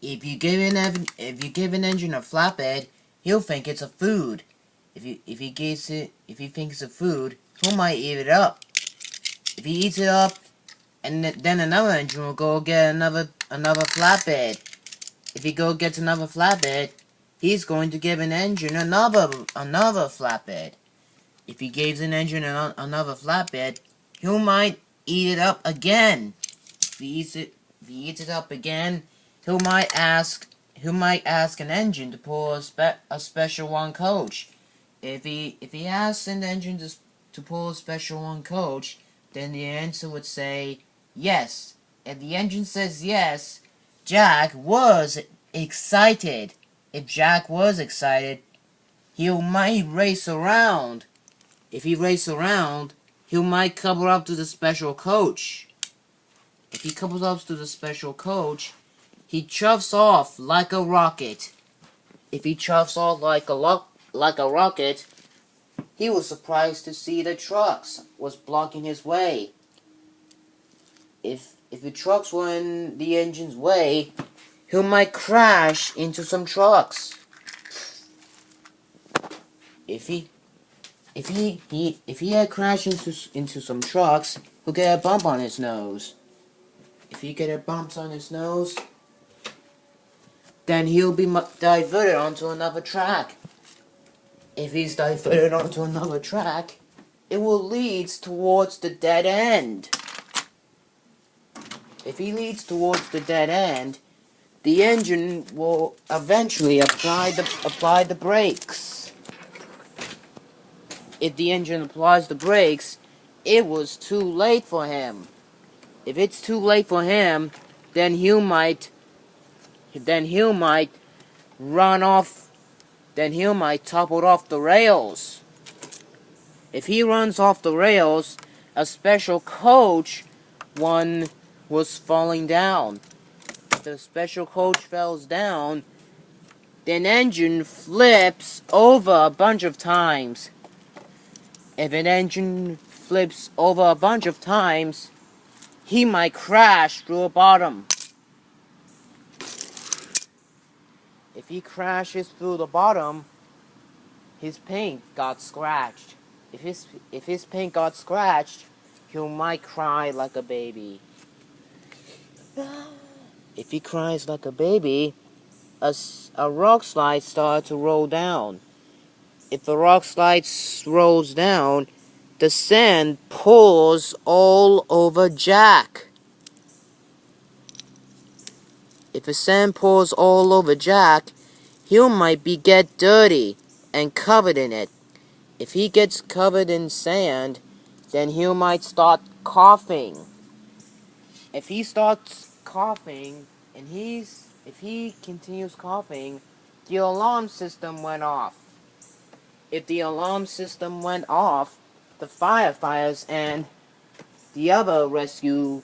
If you give an engine a flatbed, he'll think it's a food. If he thinks it's a food, he might eat it up. If he eats it up, and then another engine will go get another flatbed. If he go gets another flatbed, he's going to give an engine another flatbed. If he gives an engine another flatbed, he might eat it up again. If he eats it up again, he might ask an engine to pull a special one coach. If he asks an engine to pull a special one coach, then the answer would say yes. If the engine says yes, Jack was excited. If Jack was excited, he might race around. If he races around, he might couple up to the special coach. If he couples up to the special coach, he chuffs off like a rocket. If he chuffs off like a rocket, he was surprised to see the trucks was blocking his way. If the trucks were in the engine's way, he might crash into some trucks. If he had crashed into some trucks, he'll get a bump on his nose. If he get a bump on his nose, then he'll be diverted onto another track. If he's diverted onto another track, it will lead towards the dead end. If he leads towards the dead end, the engine will eventually apply the brakes. If the engine applies the brakes, it was too late for him. If it's too late for him, then he might run off. Then he might topple off the rails. If he runs off the rails, a special coach one was falling down. If the special coach falls down, then engine flips over a bunch of times. If an engine flips over a bunch of times, he might crash through a bottom. If he crashes through the bottom, his paint got scratched. If his paint got scratched, he might cry like a baby. If he cries like a baby, a rock slide starts to roll down. If the rock slide rolls down, the sand pours all over Jack. If the sand pours all over Jack, he might get dirty and covered in it. If he gets covered in sand, then he might start coughing. If he starts coughing, and if he continues coughing, the alarm system went off. If the alarm system went off, the firefighters and the other rescue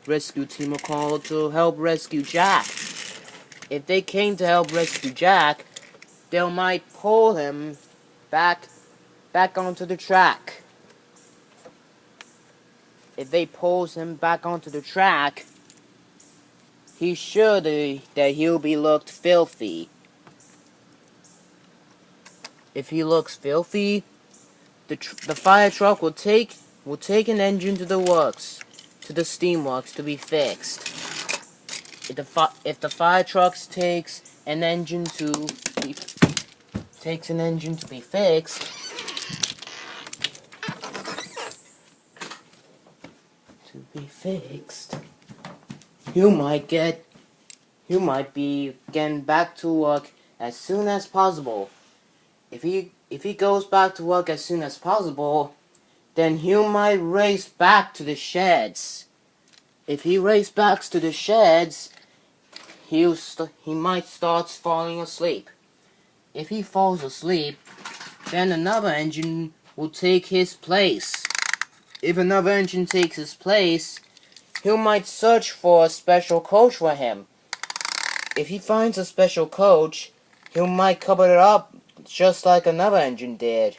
team were called to help rescue Jack. If they came to help rescue Jack, they might pull him back onto the track. If they pulls him back onto the track, he's sure that he'll be looked filthy. If he looks filthy, the fire truck will take an engine to the steam works to be fixed. If the fire truck takes an engine to be fixed, you might be getting back to work as soon as possible. If he goes back to work as soon as possible, then he might race back to the sheds. If he races back to the sheds, he might start falling asleep. If he falls asleep, then another engine will take his place. If another engine takes his place, he might search for a special coach for him. If he finds a special coach, he might cover it up just like another engine did.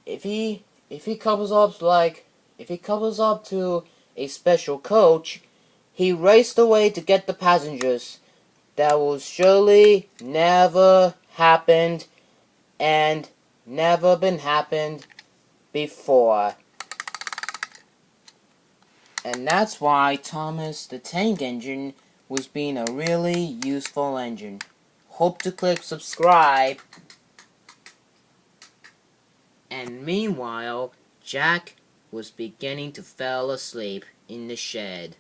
If he couples up to a special coach, he raced away to get the passengers. that will surely never happened and never been happened before. And that's why Thomas the Tank Engine was being a really useful engine. Hope to click subscribe. And meanwhile, Jack was beginning to fall asleep in the shed.